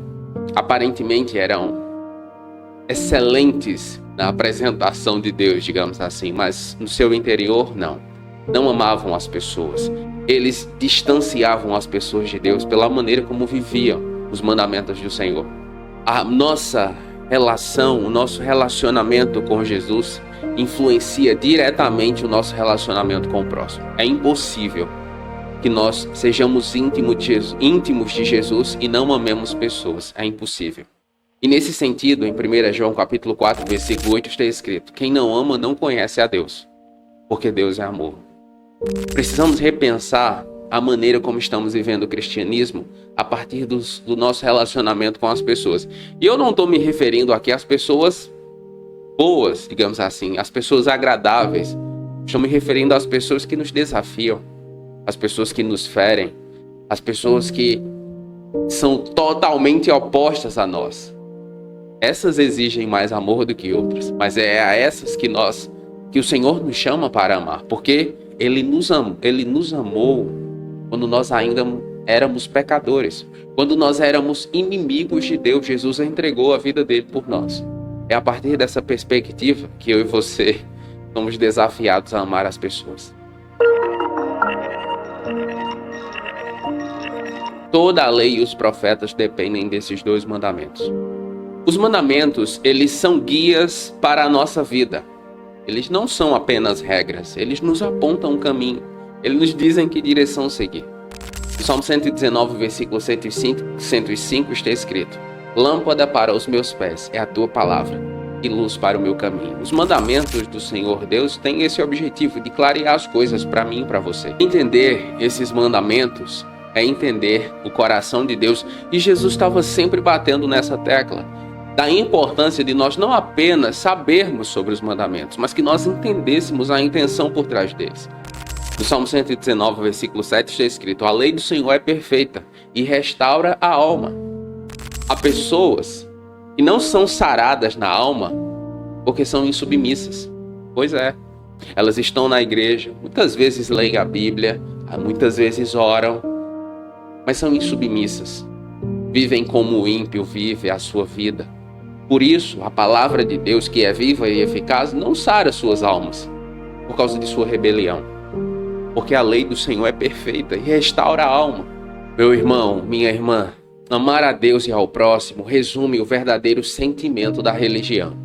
Aparentemente eram excelentes na apresentação de Deus, digamos assim, mas no seu interior não amavam as pessoas. Eles distanciavam as pessoas de Deus pela maneira como viviam os mandamentos do Senhor. A nossa relação, o nosso relacionamento com Jesus influencia diretamente o nosso relacionamento com o próximo. É impossível que nós sejamos íntimos de Jesus e não amemos pessoas. É impossível. E nesse sentido, em 1 João capítulo 4, versículo 8, está escrito: Quem não ama não conhece a Deus, porque Deus é amor. Precisamos repensar a maneira como estamos vivendo o cristianismo a partir do nosso relacionamento com as pessoas. E eu não estou me referindo aqui às pessoas boas, digamos assim, às pessoas agradáveis. Estou me referindo às pessoas que nos desafiam, as pessoas que nos ferem, as pessoas que são totalmente opostas a nós. Essas exigem mais amor do que outras, mas é a essas que o Senhor nos chama para amar, porque Ele nos amou quando nós ainda éramos pecadores, quando nós éramos inimigos de Deus. Jesus entregou a vida dele por nós. É a partir dessa perspectiva que eu e você somos desafiados a amar as pessoas. Toda a lei e os profetas dependem desses dois mandamentos. Os mandamentos, eles são guias para a nossa vida. Eles não são apenas regras, eles nos apontam um caminho. Eles nos dizem que direção seguir. No Salmo 119, versículo 105 está escrito: Lâmpada para os meus pés é a tua palavra e luz para o meu caminho. Os mandamentos do Senhor Deus têm esse objetivo de clarear as coisas para mim e para você. Entender esses mandamentos é entender o coração de Deus. E Jesus estava sempre batendo nessa tecla da importância de nós não apenas sabermos sobre os mandamentos, mas que nós entendêssemos a intenção por trás deles. No Salmo 119, versículo 7 está escrito: A lei do Senhor é perfeita e restaura a alma. Há pessoas que não são saradas na alma porque são insubmissas. Pois é, elas estão na igreja, muitas vezes leem a Bíblia, muitas vezes oram, mas são insubmissas. Vivem como o ímpio vive a sua vida. Por isso, a palavra de Deus, que é viva e eficaz, não sara suas almas por causa de sua rebelião. Porque a lei do Senhor é perfeita e restaura a alma. Meu irmão, minha irmã, amar a Deus e ao próximo resume o verdadeiro sentimento da religião.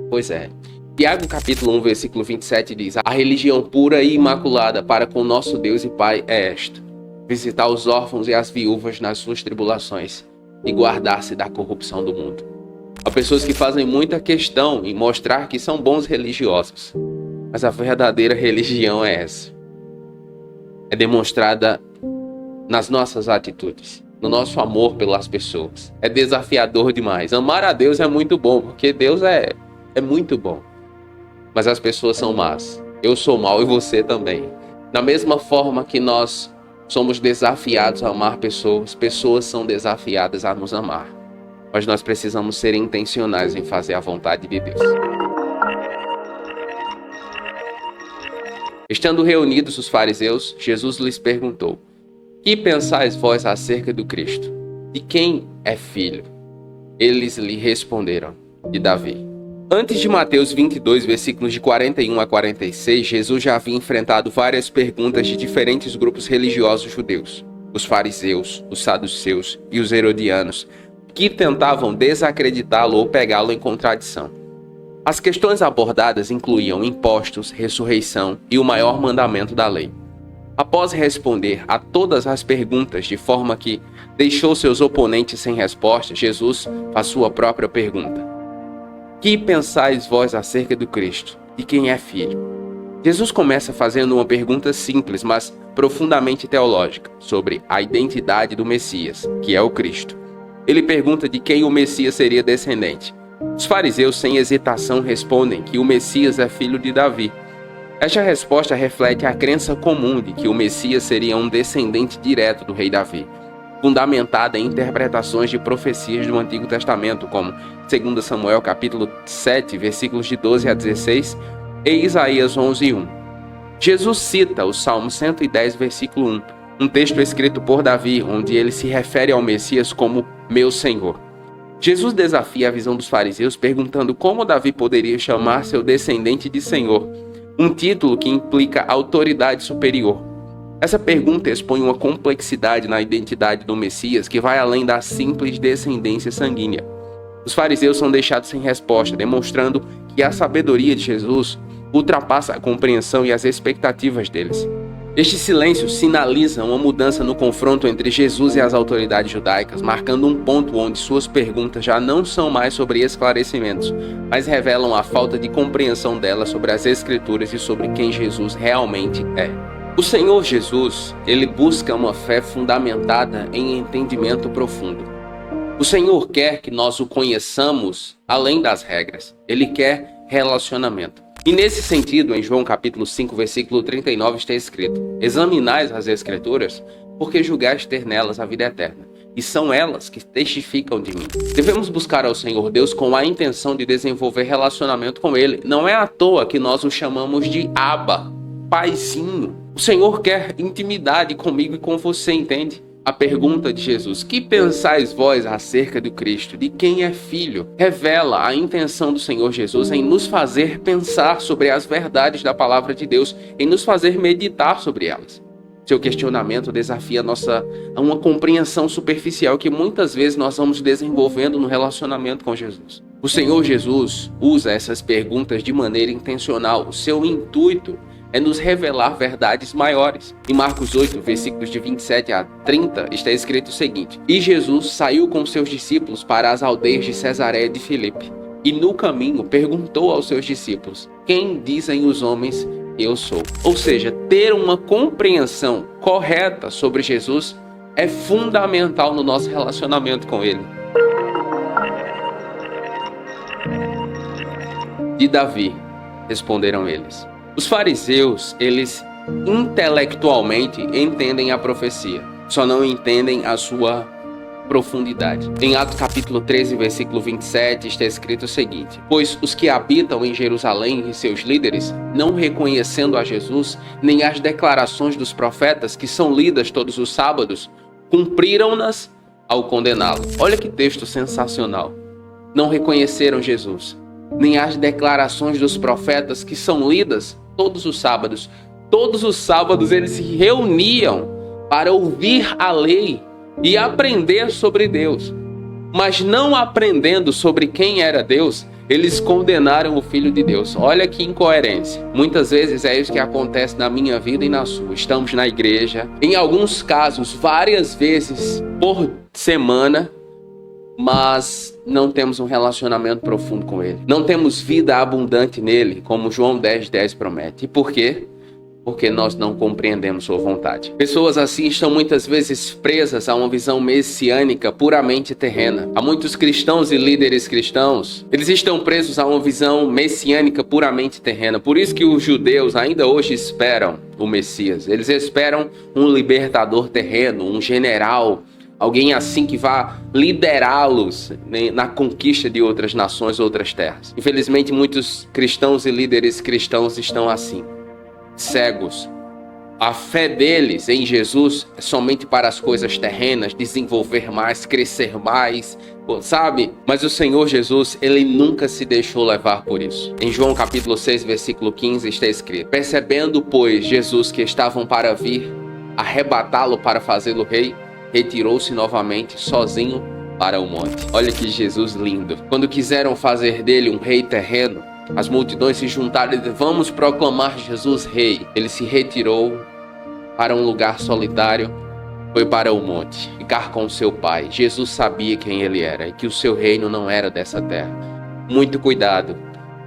Pois é. Tiago capítulo 1, versículo 27 diz: a religião pura e imaculada para com nosso Deus e Pai é esta: visitar os órfãos e as viúvas nas suas tribulações e guardar-se da corrupção do mundo. Há pessoas que fazem muita questão em mostrar que são bons religiosos, mas a verdadeira religião é essa. É demonstrada nas nossas atitudes, no nosso amor pelas pessoas. É desafiador demais. Amar a Deus é muito bom, porque Deus é muito bom. Mas as pessoas são más. Eu sou mau e você também. Da mesma forma que nós somos desafiados a amar pessoas, pessoas são desafiadas a nos amar. Mas nós precisamos ser intencionais em fazer a vontade de Deus. Estando reunidos os fariseus, Jesus lhes perguntou: que pensais vós acerca do Cristo? De quem é filho? Eles lhe responderam: de Davi. Antes de Mateus 22, versículos de 41 a 46, Jesus já havia enfrentado várias perguntas de diferentes grupos religiosos judeus, os fariseus, os saduceus e os herodianos, que tentavam desacreditá-lo ou pegá-lo em contradição. As questões abordadas incluíam impostos, ressurreição e o maior mandamento da lei. Após responder a todas as perguntas de forma que deixou seus oponentes sem resposta, Jesus faz sua própria pergunta: que pensais vós acerca do Cristo? De quem é filho? Jesus começa fazendo uma pergunta simples, mas profundamente teológica, sobre a identidade do Messias, que é o Cristo. Ele pergunta de quem o Messias seria descendente. Os fariseus, sem hesitação, respondem que o Messias é filho de Davi. Esta resposta reflete a crença comum de que o Messias seria um descendente direto do rei Davi, fundamentada em interpretações de profecias do Antigo Testamento, como 2 Samuel capítulo 7, versículos de 12 a 16, e Isaías 11:1. Jesus cita o Salmo 110, versículo 1, um texto escrito por Davi, onde ele se refere ao Messias como meu Senhor. Jesus desafia a visão dos fariseus, perguntando como Davi poderia chamar seu descendente de Senhor, um título que implica autoridade superior. Essa pergunta expõe uma complexidade na identidade do Messias que vai além da simples descendência sanguínea. Os fariseus são deixados sem resposta, demonstrando que a sabedoria de Jesus ultrapassa a compreensão e as expectativas deles. Este silêncio sinaliza uma mudança no confronto entre Jesus e as autoridades judaicas, marcando um ponto onde suas perguntas já não são mais sobre esclarecimentos, mas revelam a falta de compreensão delas sobre as Escrituras e sobre quem Jesus realmente é. O Senhor Jesus, ele busca uma fé fundamentada em entendimento profundo. O Senhor quer que nós o conheçamos além das regras. Ele quer relacionamento. E nesse sentido, em João capítulo 5, versículo 39 está escrito: examinais as Escrituras, porque julgais ter nelas a vida eterna, e são elas que testificam de mim. Devemos buscar ao Senhor Deus com a intenção de desenvolver relacionamento com Ele. Não é à toa que nós o chamamos de Abba, Paizinho. O Senhor quer intimidade comigo e com você, entende? A pergunta de Jesus: que pensais vós acerca do Cristo? De quem é filho? Revela a intenção do Senhor Jesus em nos fazer pensar sobre as verdades da palavra de Deus, em nos fazer meditar sobre elas. Seu questionamento desafia uma compreensão superficial que muitas vezes nós vamos desenvolvendo no relacionamento com Jesus. O Senhor Jesus usa essas perguntas de maneira intencional. O seu intuito é nos revelar verdades maiores. Em Marcos 8, versículos de 27 a 30, está escrito o seguinte: e Jesus saiu com seus discípulos para as aldeias de Cesareia de Filipe, e no caminho perguntou aos seus discípulos: quem dizem os homens que eu sou? Ou seja, ter uma compreensão correta sobre Jesus é fundamental no nosso relacionamento com Ele. De Davi, responderam eles. Os fariseus, eles intelectualmente entendem a profecia, só não entendem a sua profundidade. Em Atos capítulo 13, versículo 27, está escrito o seguinte: pois os que habitam em Jerusalém e seus líderes, não reconhecendo a Jesus, nem as declarações dos profetas, que são lidas todos os sábados, cumpriram-nas ao condená-lo. Olha que texto sensacional. Não reconheceram Jesus, nem as declarações dos profetas, que são lidas todos os sábados. Todos os sábados eles se reuniam para ouvir a lei e aprender sobre Deus. Mas não aprendendo sobre quem era Deus, eles condenaram o Filho de Deus. Olha que incoerência. Muitas vezes é isso que acontece na minha vida e na sua. Estamos na igreja, em alguns casos, várias vezes por semana, mas não temos um relacionamento profundo com Ele. Não temos vida abundante nele, como João 10:10 promete. E por quê? Porque nós não compreendemos sua vontade. Pessoas assim estão muitas vezes presas a uma visão messiânica puramente terrena. Há muitos cristãos e líderes cristãos, eles estão presos a uma visão messiânica puramente terrena. Por isso que os judeus ainda hoje esperam o Messias. Eles esperam um libertador terreno, um general, alguém assim que vá liderá-los na conquista de outras nações, outras terras. Infelizmente, muitos cristãos e líderes cristãos estão assim, cegos. A fé deles em Jesus é somente para as coisas terrenas, desenvolver mais, crescer mais, sabe? Mas o Senhor Jesus, ele nunca se deixou levar por isso. Em João capítulo 6, versículo 15 está escrito: percebendo, pois, Jesus que estavam para vir arrebatá-lo para fazê-lo rei, retirou-se novamente sozinho para o monte. Olha que Jesus lindo. Quando quiseram fazer dele um rei terreno, as multidões se juntaram e disseram: vamos proclamar Jesus rei. Ele se retirou para um lugar solitário, foi para o monte, ficar com seu pai. Jesus sabia quem ele era e que o seu reino não era dessa terra. Muito cuidado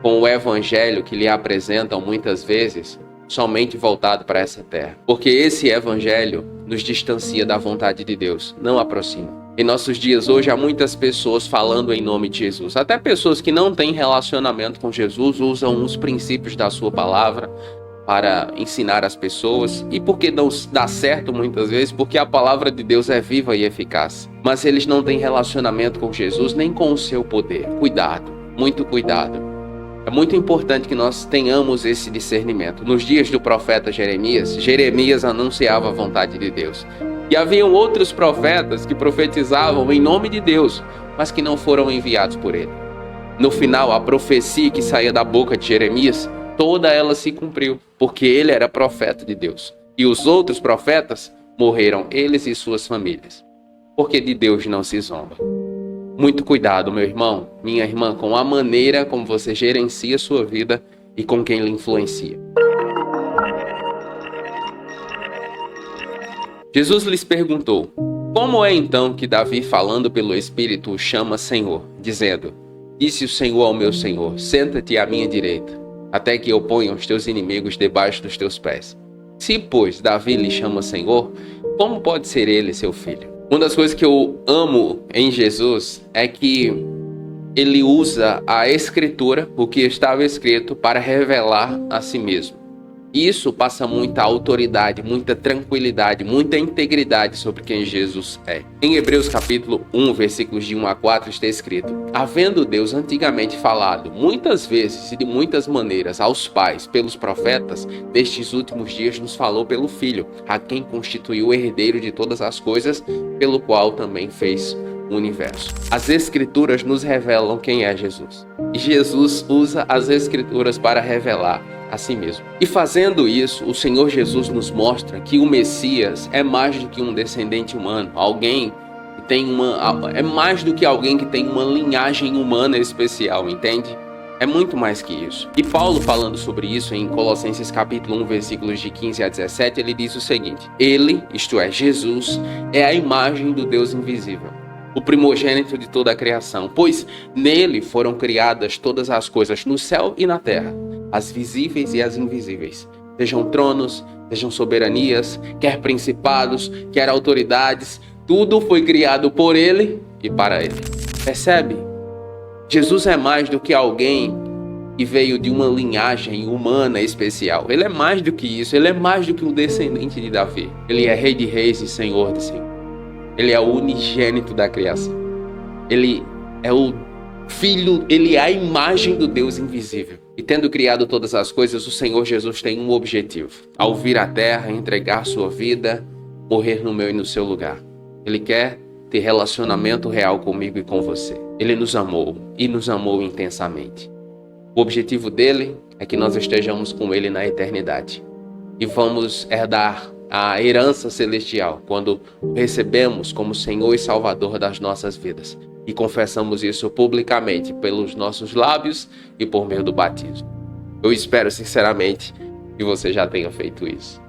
com o evangelho que lhe apresentam muitas vezes somente voltado para essa terra, porque esse evangelho nos distancia da vontade de Deus, não aproxima. Em nossos dias hoje há muitas pessoas falando em nome de Jesus. Até pessoas que não têm relacionamento com Jesus usam os princípios da sua palavra para ensinar as pessoas. E por que não dá certo muitas vezes? Porque a palavra de Deus é viva e eficaz. Mas eles não têm relacionamento com Jesus nem com o seu poder. Cuidado, muito cuidado. É muito importante que nós tenhamos esse discernimento. Nos dias do profeta Jeremias, Jeremias anunciava a vontade de Deus. E haviam outros profetas que profetizavam em nome de Deus, mas que não foram enviados por ele. No final, a profecia que saía da boca de Jeremias, toda ela se cumpriu, porque ele era profeta de Deus. E os outros profetas morreram, eles e suas famílias. Porque de Deus não se zomba. Muito cuidado, meu irmão, minha irmã, com a maneira como você gerencia sua vida e com quem lhe influencia. Jesus lhes perguntou: como é então que Davi, falando pelo Espírito, o chama Senhor, dizendo: disse o Senhor ao meu Senhor, senta-te à minha direita, até que eu ponha os teus inimigos debaixo dos teus pés. Se, pois, Davi lhe chama Senhor, como pode ser ele seu filho? Uma das coisas que eu amo em Jesus é que ele usa a Escritura, o que estava escrito, para revelar a si mesmo. Isso passa muita autoridade, muita tranquilidade, muita integridade sobre quem Jesus é. Em Hebreus capítulo 1, versículos de 1 a 4 está escrito: havendo Deus antigamente falado muitas vezes e de muitas maneiras aos pais pelos profetas, nestes últimos dias nos falou pelo Filho, a quem constituiu o herdeiro de todas as coisas, pelo qual também fez o universo. As Escrituras nos revelam quem é Jesus. E Jesus usa as Escrituras para revelar a si mesmo. E fazendo isso, o Senhor Jesus nos mostra que o Messias é mais do que um descendente humano, alguém que tem é mais do que alguém que tem uma linhagem humana especial, entende? É muito mais que isso. E Paulo, falando sobre isso em Colossenses capítulo 1, versículos de 15 a 17, ele diz o seguinte: ele, isto é, Jesus, é a imagem do Deus invisível, o primogênito de toda a criação, pois nele foram criadas todas as coisas no céu e na terra, as visíveis e as invisíveis, sejam tronos, sejam soberanias, quer principados, quer autoridades, tudo foi criado por ele e para ele. Percebe? Jesus é mais do que alguém que veio de uma linhagem humana especial. Ele é mais do que isso, ele é mais do que um descendente de Davi. Ele é Rei de Reis e Senhor de Senhor. Ele é o unigênito da criação. Ele é o Filho, ele é a imagem do Deus invisível. E tendo criado todas as coisas, o Senhor Jesus tem um objetivo: ao vir à terra, entregar sua vida, morrer no meu e no seu lugar. Ele quer ter relacionamento real comigo e com você. Ele nos amou e nos amou intensamente. O objetivo dele é que nós estejamos com ele na eternidade. E vamos herdar a herança celestial quando o recebemos como Senhor e Salvador das nossas vidas e confessamos isso publicamente pelos nossos lábios e por meio do batismo. Eu espero sinceramente que você já tenha feito isso.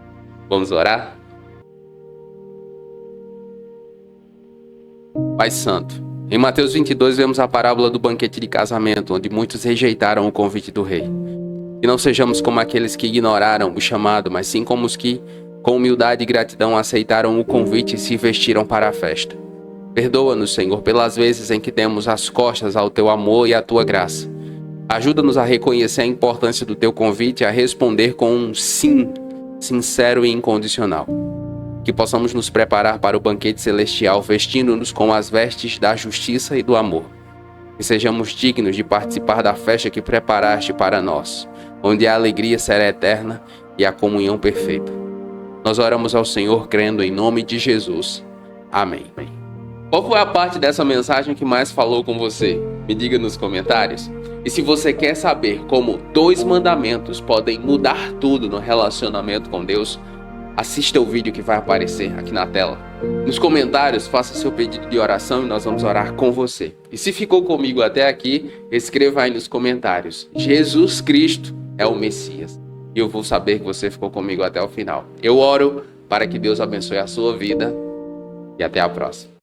Vamos orar? Pai Santo, em Mateus 22 vemos a parábola do banquete de casamento, onde muitos rejeitaram o convite do rei. Que não sejamos como aqueles que ignoraram o chamado, mas sim como os que, com humildade e gratidão, aceitaram o convite e se vestiram para a festa. Perdoa-nos, Senhor, pelas vezes em que demos as costas ao Teu amor e à Tua graça. Ajuda-nos a reconhecer a importância do Teu convite e a responder com um sim, sincero e incondicional. Que possamos nos preparar para o banquete celestial, vestindo-nos com as vestes da justiça e do amor. Que sejamos dignos de participar da festa que preparaste para nós, onde a alegria será eterna e a comunhão perfeita. Nós oramos ao Senhor crendo em nome de Jesus. Amém. Qual foi a parte dessa mensagem que mais falou com você? Me diga nos comentários. E se você quer saber como 2 mandamentos podem mudar tudo no relacionamento com Deus, assista o vídeo que vai aparecer aqui na tela. Nos comentários, faça seu pedido de oração e nós vamos orar com você. E se ficou comigo até aqui, escreva aí nos comentários: Jesus Cristo é o Messias. E eu vou saber que você ficou comigo até o final. Eu oro para que Deus abençoe a sua vida e até a próxima.